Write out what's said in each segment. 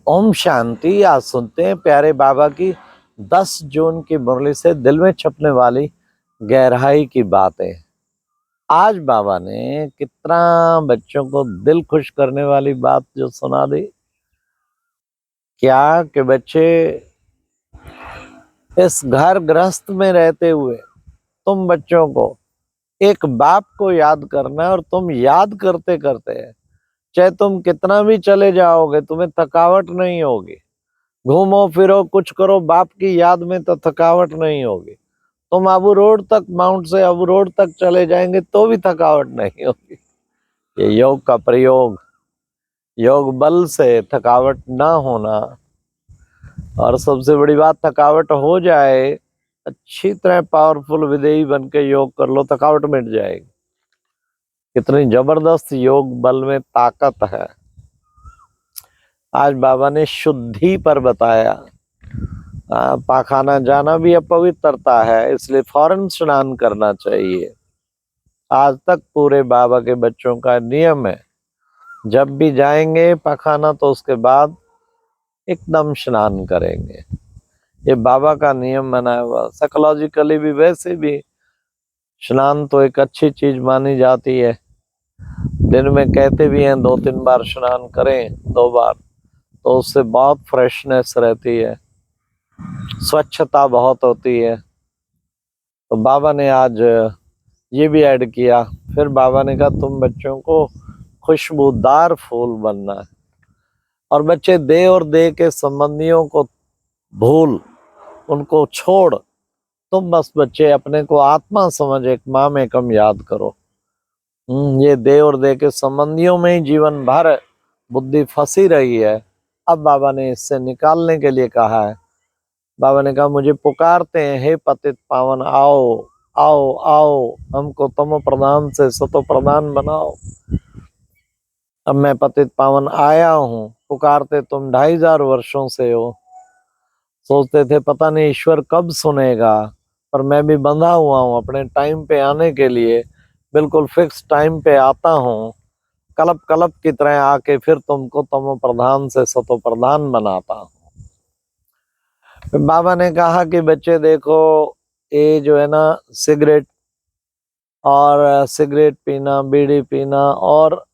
ओम शांति। आज सुनते हैं प्यारे बाबा की 10 जून की मुरली से दिल में छपने वाली गहराई की बातें। आज बाबा ने कितना बच्चों को दिल खुश करने वाली बात जो सुना दी। क्या कि बच्चे, इस घर गृहस्थ में रहते हुए तुम बच्चों को एक बाप को याद करना है, और तुम याद करते करते चाहे तुम कितना भी चले जाओगे तुम्हें थकावट नहीं होगी। घूमो फिरो कुछ करो बाप की याद में तो थकावट नहीं होगी। तुम अबू रोड तक, माउंट से अबू रोड तक चले जाएंगे तो भी थकावट नहीं होगी। ये योग का प्रयोग, योग बल से थकावट ना होना। और सबसे बड़ी बात, थकावट हो जाए अच्छी तरह पावरफुल विदेही बन के योग कर लो, थकावट मिट जाएगी। कितनी जबरदस्त योग बल में ताकत है। आज बाबा ने शुद्धि पर बताया। पाखाना जाना भी अपवित्रता है, इसलिए फौरन स्नान करना चाहिए। आज तक पूरे बाबा के बच्चों का नियम है, जब भी जाएंगे पाखाना तो उसके बाद एकदम स्नान करेंगे। ये बाबा का नियम बनाया हुआ। साइकोलॉजिकली भी वैसे भी स्नान तो एक अच्छी चीज मानी जाती है। दिन में कहते भी हैं 2-3 बार स्नान करें, 2 बार, तो उससे बहुत फ्रेशनेस रहती है, स्वच्छता बहुत होती है। तो बाबा ने आज ये भी ऐड किया। फिर बाबा ने कहा तुम बच्चों को खुशबूदार फूल बनना है। और बच्चे दे और दे के संबंधियों को भूल, उनको छोड़, तुम बस बच्चे अपने को आत्मा समझ एक माम एकम याद करो। ये दे और दे के संबंधियों में ही जीवन भर बुद्धि फंसी रही है। अब बाबा ने इससे निकालने के लिए कहा है। बाबा ने कहा मुझे पुकारते हैं, हे पतित पावन आओ आओ आओ, हमको तमो प्रधान से सतो प्रधान बनाओ। अब मैं पतित पावन आया हूँ। पुकारते तुम 2500 वर्षों से हो। सोचते थे पता नहीं ईश्वर कब सुनेगा, पर मैं भी बंधा हुआ हूँ अपने टाइम पे आने के लिए। बिल्कुल फिक्स टाइम पे आता हूँ, कल्प कल्प की तरह आके फिर तुमको तमो प्रधान से सतो प्रधान बनाता हूँ। बाबा ने कहा कि बच्चे देखो, ये जो है ना सिगरेट पीना, बीड़ी पीना और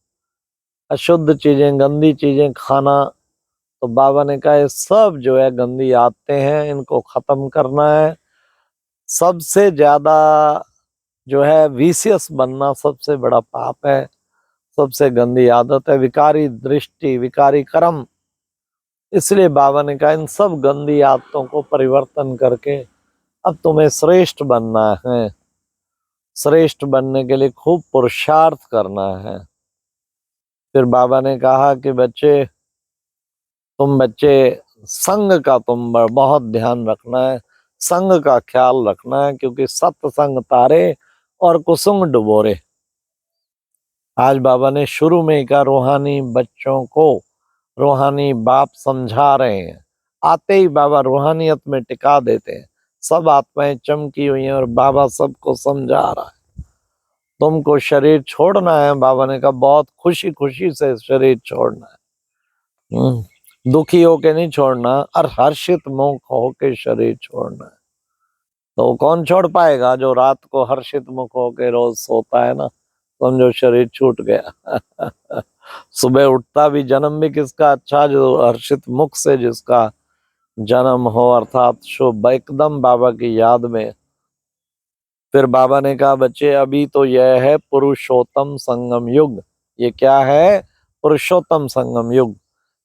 अशुद्ध चीजें, गंदी चीजें खाना, तो बाबा ने कहा ये सब जो है गंदी आदतें हैं, इनको खत्म करना है। सबसे ज्यादा जो है विशियस बनना सबसे बड़ा पाप है, सबसे गंदी आदत है, विकारी दृष्टि, विकारी कर्म। इसलिए बाबा ने कहा इन सब गंदी आदतों को परिवर्तन करके अब तुम्हें श्रेष्ठ बनना है। श्रेष्ठ बनने के लिए खूब पुरुषार्थ करना है। फिर बाबा ने कहा कि बच्चे, तुम बच्चे संग का तुम बहुत ध्यान रखना है, संग का ख्याल रखना है, क्योंकि सत्संग तारे और कुसुम डुबोरे। आज बाबा ने शुरू में ही कहा रूहानी बच्चों को रूहानी बाप समझा रहे हैं। आते ही बाबा रूहानियत में टिका देते हैं। सब आत्माएं चमकी हुई हैं और बाबा सबको समझा रहा है। तुमको शरीर छोड़ना है, बाबा ने कहा बहुत खुशी खुशी से शरीर छोड़ना है। दुखी होके नहीं छोड़ना, और हर्षित मुख होके शरीर छोड़ना है। तो कौन छोड़ पाएगा? जो रात को हर्षित मुख होके रोज सोता है ना, समझो शरीर छूट गया। सुबह उठता भी जन्म भी किसका अच्छा, जो हर्षित मुख से जिसका जन्म हो, अर्थात शुभ, एकदम बाबा की याद में। फिर बाबा ने कहा बच्चे अभी तो यह है पुरुषोत्तम संगम युग। ये क्या है? पुरुषोत्तम संगम युग।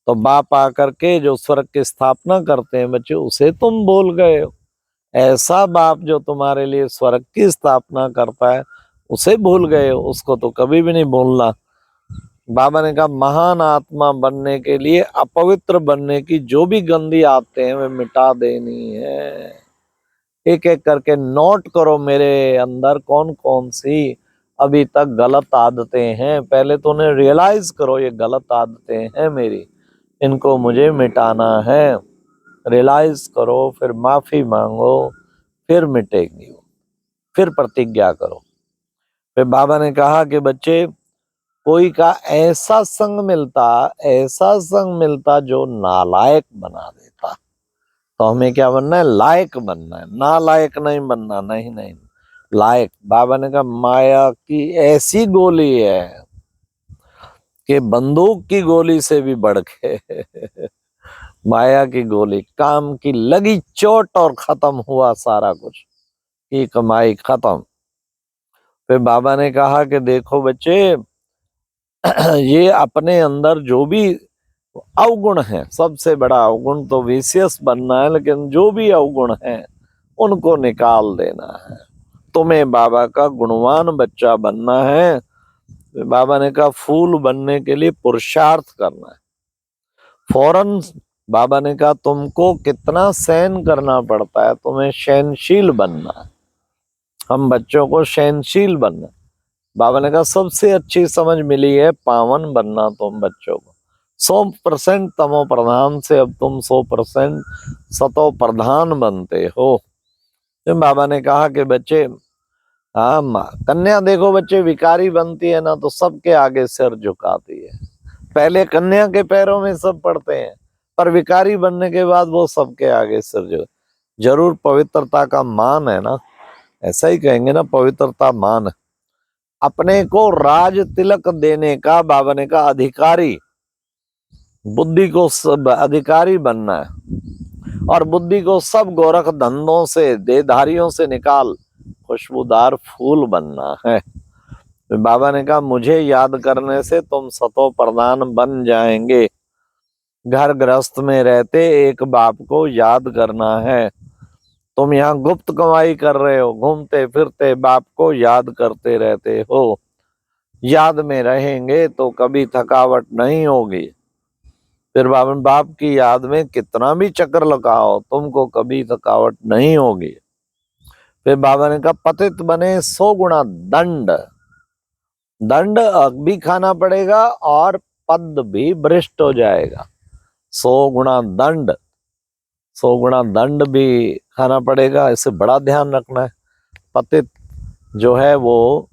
तो बाप आकर के जो स्वर्ग की स्थापना करते हैं बच्चे, उसे तुम भूल गए हो। ऐसा बाप जो तुम्हारे लिए स्वर्ग की स्थापना करता है उसे भूल गए हो, उसको तो कभी भी नहीं भूलना। बाबा ने कहा महान आत्मा बनने के लिए अपवित्र बनने की जो भी गंदी आदतें हैं वे मिटा देनी है। एक एक करके नोट करो मेरे अंदर कौन कौन सी अभी तक गलत आदतें हैं। पहले तो उन्हें रियलाइज करो ये गलत आदतें हैं मेरी, इनको मुझे मिटाना है। रियलाइज करो, फिर माफी मांगो, फिर मिटेगी, फिर प्रतिज्ञा करो। फिर बाबा ने कहा कि बच्चे कोई का ऐसा संग मिलता जो नालायक बना देता। तो हमें क्या बनना है? लायक बनना है, नालायक नहीं बनना। नहीं नहीं, लायक। बाबा ने कहा माया की ऐसी गोली है कि बंदूक की गोली से भी बढ़ के माया की गोली, काम की लगी चोट और खत्म हुआ सारा कुछ, की कमाई खत्म। फिर बाबा ने कहा कि देखो बच्चे, ये अपने अंदर जो भी अवगुण है, सबसे बड़ा अवगुण तो विशेष बनना है, लेकिन जो भी अवगुण है उनको निकाल देना है। तुम्हें बाबा का गुणवान बच्चा बनना है। बाबा ने कहा फूल बनने के लिए पुरुषार्थ करना है। फौरन बाबा ने कहा तुमको कितना सहन करना पड़ता है, तुम्हें सहनशील बनना है। हम बच्चों को सहनशील बनना। बाबा ने कहा सबसे अच्छी समझ मिली है पावन बनना तुम बच्चों को। 100% तमो प्रधान से अब तुम 100% सतो प्रधान बनते हो। तो बाबा ने कहा कि बच्चे, हाँ कन्या देखो बच्चे, विकारी बनती है ना तो सबके आगे सिर झुकाती है। पहले कन्या के पैरों में सब पड़ते हैं, पर विकारी बनने के बाद वो सबके आगे सिर झुका। जरूर पवित्रता का मान है ना, ऐसा ही कहेंगे ना, पवित्रता मान। अपने को राज तिलक देने का बाबा ने कहा अधिकारी, बुद्धि को सब अधिकारी बनना है, और बुद्धि को सब गोरख धंधों से, देधारियों से निकाल खुशबूदार फूल बनना है। बाबा ने कहा मुझे याद करने से तुम सतो प्रधान बन जाएंगे। घर गृहस्थ में रहते एक बाप को याद करना है। तुम यहाँ गुप्त कमाई कर रहे हो, घूमते फिरते बाप को याद करते रहते हो। याद में रहेंगे तो कभी थकावट नहीं होगी। फिर बाप की याद में कितना भी चक्कर लगाओ तुमको कभी थकावट नहीं होगी। फिर बाबा ने कहा पतित बने 100 गुना दंड, दंड भी खाना पड़ेगा और पद भी भ्रष्ट हो जाएगा। 100 गुना दंड, 100 गुना दंड भी खाना पड़ेगा। इसे बड़ा ध्यान रखना है। पतित जो है वो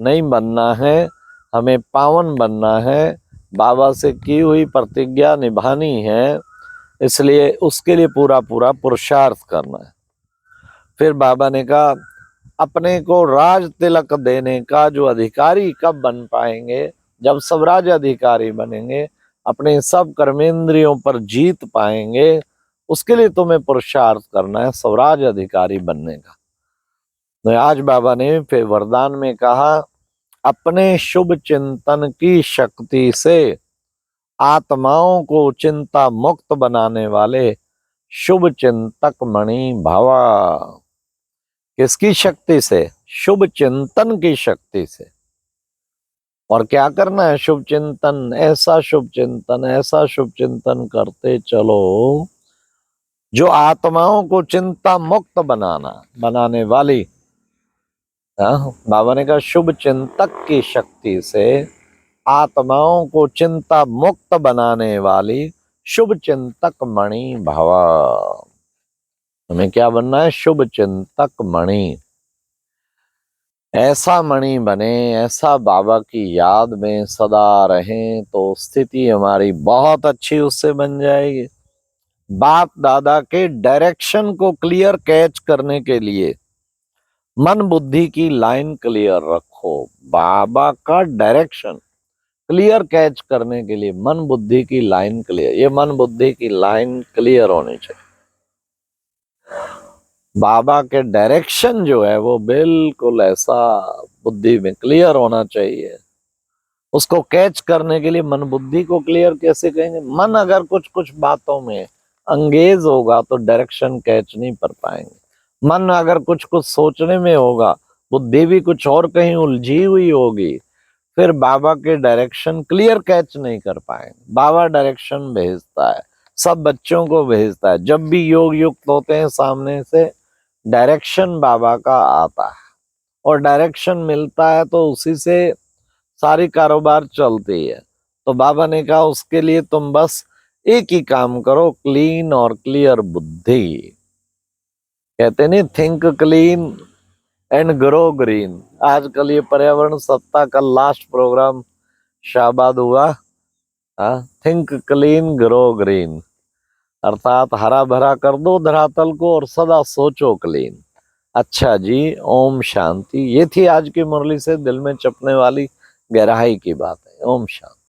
नहीं बनना है, हमें पावन बनना है। बाबा से की हुई प्रतिज्ञा निभानी है, इसलिए उसके लिए पूरा पूरा पुरुषार्थ करना है। फिर बाबा ने कहा अपने को राज तिलक देने का जो अधिकारी कब बन पाएंगे? जब स्वराज अधिकारी बनेंगे, अपने सब कर्मेंद्रियों पर जीत पाएंगे। उसके लिए तुम्हें पुरुषार्थ करना है स्वराज अधिकारी बनने का। तो आज बाबा ने फिर वरदान में कहा अपने शुभ चिंतन की शक्ति से आत्माओं को चिंता मुक्त बनाने वाले शुभ चिंतक मणि भावा। किसकी शक्ति से? शुभ चिंतन की शक्ति से। और क्या करना है? शुभ चिंतन, ऐसा शुभ चिंतन, ऐसा शुभ चिंतन करते चलो जो आत्माओं को चिंता मुक्त बनाने वाली। बाबा ने कहा शुभ चिंतक की शक्ति से आत्माओं को चिंता मुक्त बनाने वाली शुभ चिंतक मणि भवा। हमें क्या बनना है? शुभ चिंतक मणि। ऐसा मणि बने, ऐसा बाबा की याद में सदा रहें तो स्थिति हमारी बहुत अच्छी उससे बन जाएगी। बाप दादा के डायरेक्शन को क्लियर कैच करने के लिए मन बुद्धि की लाइन क्लियर रखो। बाबा का डायरेक्शन क्लियर कैच करने के लिए मन बुद्धि की लाइन क्लियर, ये मन बुद्धि की लाइन क्लियर होनी चाहिए। बाबा के डायरेक्शन जो है वो बिल्कुल ऐसा बुद्धि में क्लियर होना चाहिए। उसको कैच करने के लिए मन बुद्धि को क्लियर कैसे करेंगे? मन अगर कुछ कुछ बातों में अंगेज होगा तो डायरेक्शन कैच नहीं कर पाएंगे। मन अगर कुछ कुछ सोचने में होगा, बुद्धि भी कुछ और कहीं उलझी हुई होगी, फिर बाबा के डायरेक्शन क्लियर कैच नहीं कर पाएंगे। बाबा डायरेक्शन भेजता है, सब बच्चों को भेजता है। जब भी योग युक्त होते हैं सामने से डायरेक्शन बाबा का आता है, और डायरेक्शन मिलता है तो उसी से सारी कारोबार चलती है। तो बाबा ने कहा उसके लिए तुम बस एक ही काम करो, क्लीन और क्लियर बुद्धि। कहते नहीं, think clean and grow green. आजकल ये पर्यावरण सप्ताह का लास्ट प्रोग्राम शाबाद हुआ। थिंक क्लीन ग्रो ग्रीन, अर्थात हरा भरा कर दो धरातल को और सदा सोचो क्लीन। अच्छा जी, ओम शांति। ये थी आज की मुरली से दिल में चपने वाली गहराई की बात है। ओम शांति।